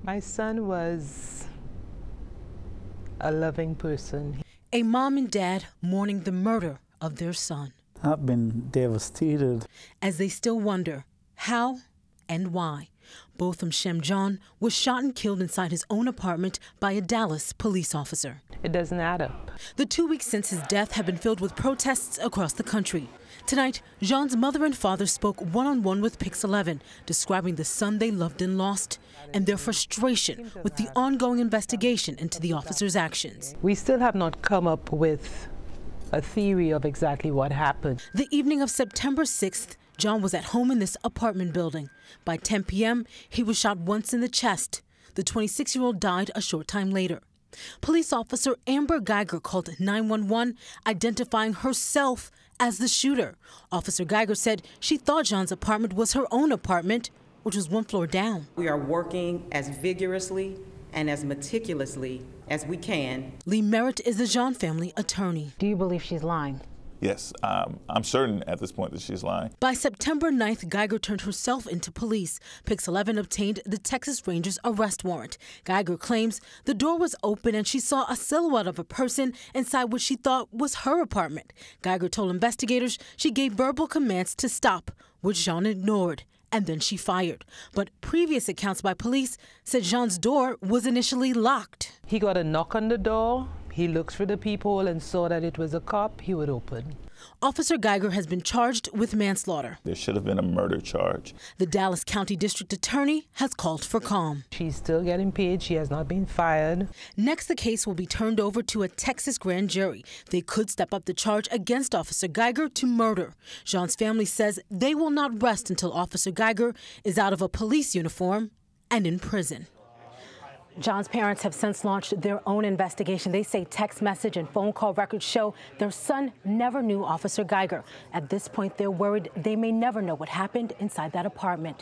My son was a loving person. A mom and dad mourning the murder of their son. I've been devastated. As they still wonder how and why Botham Jean was shot and killed inside his own apartment by a Dallas police officer. It doesn't add up. The 2 weeks since his death have been filled with protests across the country. Tonight, Jean's mother and father spoke one-on-one with PIX11, describing the son they loved and lost and their frustration with the ongoing investigation into the officer's actions. We still have not come up with a theory of exactly what happened. The evening of September 6th, John was at home in this apartment building. By 10 p.m., he was shot once in the chest. The 26-year-old died a short time later. Police officer Amber Geiger called 911, identifying herself as the shooter. Officer Geiger said she thought John's apartment was her own apartment, which was one floor down. We are working as vigorously and as meticulously as we can. Lee Merritt is the Jean family attorney. Do you believe she's lying? Yes, I'm certain at this point that she's lying. By September 9th, Geiger turned herself into police. PIX11 obtained the Texas Rangers arrest warrant. Geiger claims the door was open and she saw a silhouette of a person inside what she thought was her apartment. Geiger told investigators she gave verbal commands to stop, which Jean ignored, and then she fired. But previous accounts by police said Jean's door was initially locked. He got a knock on the door. He looked through the peephole and saw that it was a cop. He would open. Officer Geiger has been charged with manslaughter. There should have been a murder charge. The Dallas County District Attorney has called for calm. She's still getting paid. She has not been fired. Next, the case will be turned over to a Texas grand jury. They could step up the charge against Officer Geiger to murder. Jean's family says they will not rest until Officer Geiger is out of a police uniform and in prison. John's parents have since launched their own investigation. They say text message and phone call records show their son never knew Officer Geiger. At this point, they're worried they may never know what happened inside that apartment.